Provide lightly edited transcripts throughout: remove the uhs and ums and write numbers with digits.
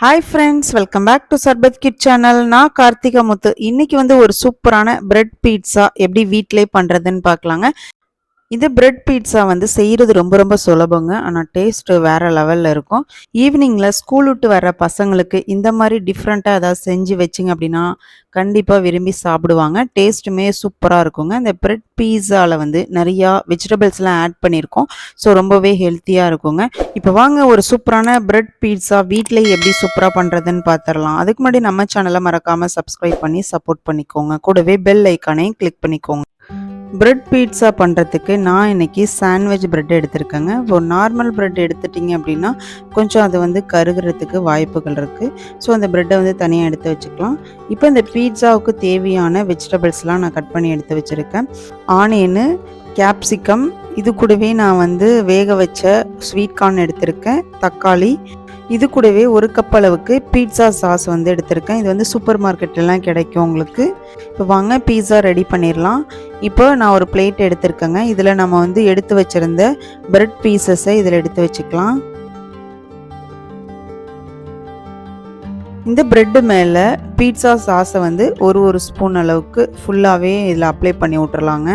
Hi friends, welcome back to Sarbath kid channel. நான் கார்த்திகா முத்து. இன்னைக்கு ஒரு சூப்பரான பிரெட் பீட்சா எப்படி வீட்டிலே பண்ணுறதுன்னு பார்க்கலாங்க. இந்த பிரெட் பீட்சா செய்கிறது ரொம்ப ரொம்ப சுலபங்க. ஆனால் டேஸ்ட்டு வேறு லெவலில் இருக்கும். ஈவினிங்கில் ஸ்கூல் விட்டு வர பசங்களுக்கு இந்த மாதிரி டிஃப்ரெண்ட்டாக ஏதாவது செஞ்சு வச்சிங்க அப்படின்னா கண்டிப்பாக விரும்பி சாப்பிடுவாங்க. டேஸ்ட்டுமே சூப்பராக இருக்குங்க. இந்த பிரெட் பீட்சாவில் நிறையா வெஜிடபிள்ஸ்லாம் ஆட் பண்ணியிருக்கோம். ஸோ ரொம்பவே ஹெல்த்தியாக இருக்குங்க. இப்போ வாங்க ஒரு சூப்பரான பிரெட் பீட்சா வீட்டிலே எப்படி சூப்பராக பண்ணுறதுன்னு பார்த்துடலாம். அதுக்கு முன்னாடி நம்ம சேனலை மறக்காமல் சப்ஸ்கிரைப் பண்ணி சப்போர்ட் பண்ணிக்கோங்க. கூடவே பெல் ஐக்கானையும் கிளிக் பண்ணிக்கோங்க. பிரெட் பீட்சா பண்ணுறதுக்கு நான் இன்றைக்கி சாண்ட்விச் பிரெட் எடுத்திருக்கேங்க. ஒரு நார்மல் பிரெட் எடுத்துட்டிங்க அப்படின்னா கொஞ்சம் அது கருகிறதுக்கு வாய்ப்புகள் இருக்குது. ஸோ அந்த ப்ரெட்டை தனியாக எடுத்து வச்சுக்கலாம். இப்போ இந்த பீட்சாவுக்கு தேவையான வெஜிடபிள்ஸ்லாம் நான் கட் பண்ணி எடுத்து வச்சுருக்கேன். ஆனியனு, கேப்சிகம், இது கூடவே நான் வேக வச்ச ஸ்வீட் கார்ன் எடுத்திருக்கேன், தக்காளி, இது கூடவே ஒரு கப் அளவுக்கு பீட்சா சாஸ் எடுத்திருக்கேன். இது சூப்பர் மார்க்கெட்லாம் கிடைக்கும் உங்களுக்கு. இப்போ வாங்க பீட்சா ரெடி பண்ணிடலாம். இப்போ நான் ஒரு பிளேட் எடுத்திருக்கேங்க. இதில் நம்ம எடுத்து வச்சுருந்த பிரெட் பீசஸை இதில் எடுத்து வச்சுக்கலாம். இந்த பிரெட்டு மேலே பீட்சா சாஸை ஒரு ஸ்பூன் அளவுக்கு ஃபுல்லாகவே இதில் அப்ளை பண்ணி விட்டுறலாங்க.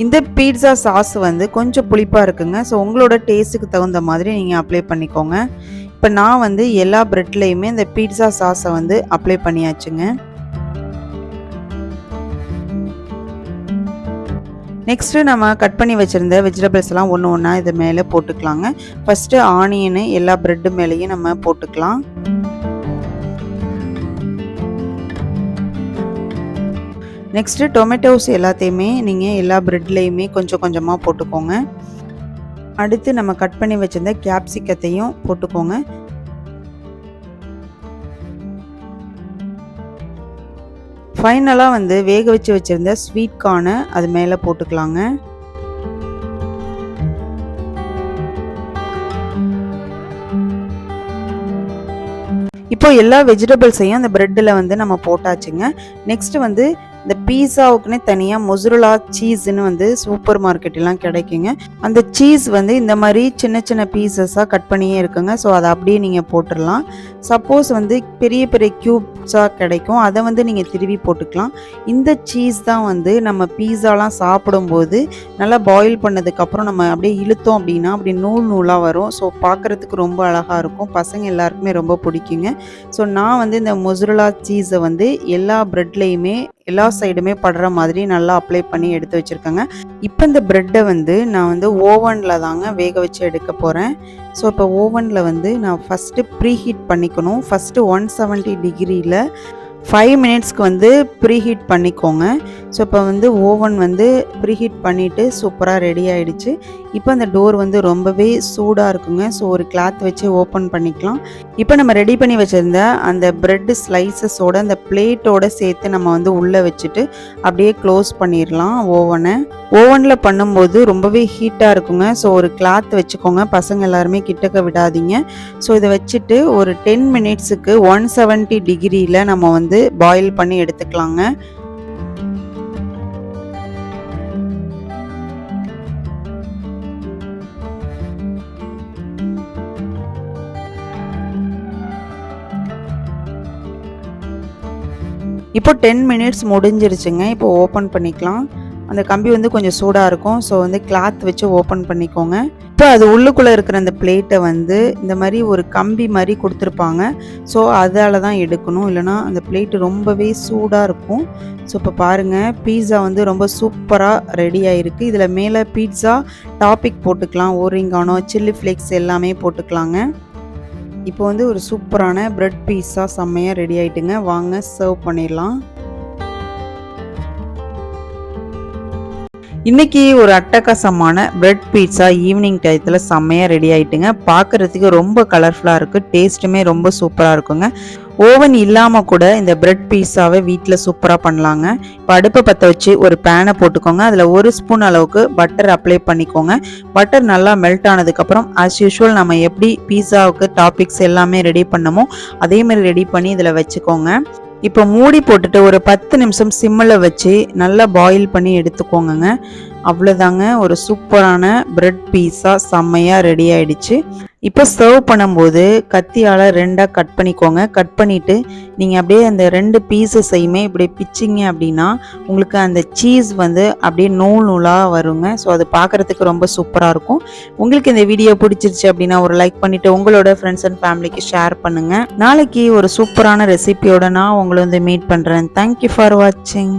இந்த பீட்சா சாஸ் கொஞ்சம் புளிப்பாக இருக்குங்க. ஸோ உங்களோட டேஸ்ட்டுக்கு தகுந்த மாதிரி நீங்கள் அப்ளை பண்ணிக்கோங்க. இப்போ நான் எல்லா பிரெட்லேயுமே இந்த பீட்சா சாஸை அப்ளை பண்ணியாச்சுங்க. நெக்ஸ்ட்டு நம்ம கட் பண்ணி வச்சுருந்த வெஜிடபிள்ஸ் எல்லாம் ஒன்று ஒன்றா இது மேலே போட்டுக்கலாங்க. ஃபஸ்ட்டு ஆனியனு எல்லா பிரெட்டு மேலேயும் நம்ம போட்டுக்கலாம். நெக்ஸ்ட்டு டொமேட்டோஸ் எல்லாத்தையுமே நீங்கள் எல்லா பிரெட்லேயுமே கொஞ்சம் கொஞ்சமாக போட்டுக்கோங்க. அடுத்து நம்ம கட் பண்ணி வச்சுருந்த கேப்சிகத்தையும் போட்டுக்கோங்க. ஃபைனலாக வேக வச்சு வச்சுருந்த ஸ்வீட் கார்னை அது மேலே போட்டுக்கலாங்க. இப்போ எல்லா வெஜிடபிள்ஸையும் அந்த பிரெட்டில் நம்ம போட்டாச்சுங்க. நெக்ஸ்ட்டு இந்த பீஸாவுக்குன்னே தனியாக மொசரலா சீஸ்ன்னு சூப்பர் மார்க்கெட்டெல்லாம் கிடைக்குங்க. அந்த சீஸ் இந்த மாதிரி சின்ன சின்ன பீசஸாக கட் பண்ணியே இருக்குங்க. ஸோ அதை அப்படியே நீங்கள் போட்டுடலாம். சப்போஸ் பெரிய பெரிய க்யூப்ஸாக கிடைக்கும், அதை நீங்கள் திருவி போட்டுக்கலாம். இந்த சீஸ் தான் நம்ம பீஸாலாம் சாப்பிடும்போது நல்லா பாயில் பண்ணதுக்கப்புறம் நம்ம அப்படியே இழுத்தோம் அப்படின்னா அப்படி நூல் நூலாக வரும். ஸோ பார்க்குறதுக்கு ரொம்ப அழகாக இருக்கும். பசங்க எல்லாருக்குமே ரொம்ப பிடிக்குங்க. ஸோ நான் இந்த மொசரலா சீஸை எல்லா ப்ரெட்லேயுமே எல்லா சைடுமே படுற மாதிரி நல்லா அப்ளை பண்ணி எடுத்து வச்சுருக்கேங்க. இப்போ இந்த ப்ரெட்டை நான் ஓவனில் தாங்க வேக வச்சு எடுக்க போகிறேன். ஸோ இப்போ ஓவனில் நான் ஃபஸ்ட்டு ப்ரீ ஹீட் பண்ணிக்கணும். ஃபஸ்ட்டு 170 டிகிரியில் 5 மினிட்ஸ்க்கு ப்ரீஹீட் பண்ணிக்கோங்க. ஸோ இப்போ ஓவன் ப்ரீஹீட் பண்ணிவிட்டு சூப்பராக ரெடி ஆகிடுச்சு. இப்போ அந்த டோர் ரொம்பவே சூடாக இருக்குங்க. ஸோ ஒரு கிளாத் வச்சு ஓப்பன் பண்ணிக்கலாம். இப்போ நம்ம ரெடி பண்ணி வச்சுருந்த அந்த ப்ரெட் ஸ்லைசஸோட அந்த பிளேட்டோடு சேர்த்து நம்ம உள்ளே வச்சுட்டு அப்படியே க்ளோஸ் பண்ணிடலாம் ஓவனை. ஓவனில் பண்ணும்போது ரொம்பவே ஹீட்டாக இருக்குங்க. ஸோ ஒரு கிளாத் வச்சுக்கோங்க. பசங்க எல்லாருமே கிட்டக்க விடாதீங்க. ஸோ இதை வச்சுட்டு ஒரு 10 மினிட்ஸுக்கு 170 டிகிரியில் நம்ம பாயில் பண்ணி எடுத்துக்கலாங்க. இப்போ 10 மினிட்ஸ் முடிஞ்சிருச்சுங்க. இப்போ ஓப்பன் பண்ணிக்கலாம். அந்த கம்பி கொஞ்சம் சூடாக இருக்கும். ஸோ கிளாத் வச்சு ஓப்பன் பண்ணிக்கோங்க. இப்போ அது உள்ளுக்குள்ளே இருக்கிற அந்த பிளேட்டை இந்த மாதிரி ஒரு கம்பி மாதிரி கொடுத்துருப்பாங்க. ஸோ அதால் தான் எடுக்கணும், இல்லைனா அந்த பிளேட்டு ரொம்பவே சூடாக இருக்கும். ஸோ இப்போ பாருங்கள், பீட்சா ரொம்ப சூப்பராக ரெடி ஆகிருக்கு. இதில் மேலே பீட்சா டாப்பிக் போட்டுக்கலாம். ஓரிங்கானோ, சில்லி ஃப்ளேக்ஸ் எல்லாமே போட்டுக்கலாங்க. இப்போ ஒரு சூப்பரான பிரெட் பீட்சா செம்மையாக ரெடி ஆகிட்டுங்க. வாங்க சர்வ் பண்ணிடலாம். இன்றைக்கி ஒரு அட்டகாசமான பிரெட் பீட்சா ஈவினிங் டயத்தில் செம்மையாக ரெடி ஆகிட்டுங்க. பார்க்குறதுக்கு ரொம்ப கலர்ஃபுல்லாக இருக்குது. டேஸ்ட்டுமே ரொம்ப சூப்பராக இருக்குங்க. ஓவன் இல்லாமல் கூட இந்த பிரெட் பீட்சாவை வீட்டில் சூப்பராக பண்ணலாங்க. இப்போ அடுப்பை பற்ற வச்சு ஒரு பேனை போட்டுக்கோங்க. அதில் 1 ஸ்பூன் அளவுக்கு பட்டர் அப்ளை பண்ணிக்கோங்க. பட்டர் நல்லா மெல்ட் ஆனதுக்கப்புறம் ஆஸ் யூஷுவல் நம்ம எப்படி பீட்சாவுக்கு டாப்பிக்ஸ் எல்லாமே ரெடி பண்ணமோ அதேமாதிரி ரெடி பண்ணி இதில் வச்சுக்கோங்க. இப்போ மூடி போட்டுட்டு ஒரு 10 நிமிஷம் சிம்மில் வச்சு நல்லா பாயில் பண்ணி எடுத்துக்கோங்க. அவ்வளோதாங்க, ஒரு சூப்பரான பிரெட் பீட்சா செம்மையாக ரெடி ஆகிடுச்சு. இப்போ சர்வ் பண்ணும்போது கத்தியால் ரெண்டாக கட் பண்ணிக்கோங்க. கட் பண்ணிவிட்டு நீங்கள் அப்படியே அந்த 2 பீசஸையுமே இப்படி பிச்சிங்க அப்படின்னா உங்களுக்கு அந்த சீஸ் வந்து அப்படியே நூல் நூலாக வருங்க. ஸோ அது பார்க்குறதுக்கு ரொம்ப சூப்பராக இருக்கும். உங்களுக்கு இந்த வீடியோ பிடிச்சிருச்சு அப்படின்னா ஒரு லைக் பண்ணிவிட்டு உங்களோட ஃப்ரெண்ட்ஸ் அண்ட் ஃபேமிலிக்கு ஷேர் பண்ணுங்கள். நாளைக்கு ஒரு சூப்பரான ரெசிபியோட நான் உங்களை வந்து மீட் பண்ணுறேன். தேங்க்யூ ஃபார் வாட்சிங்.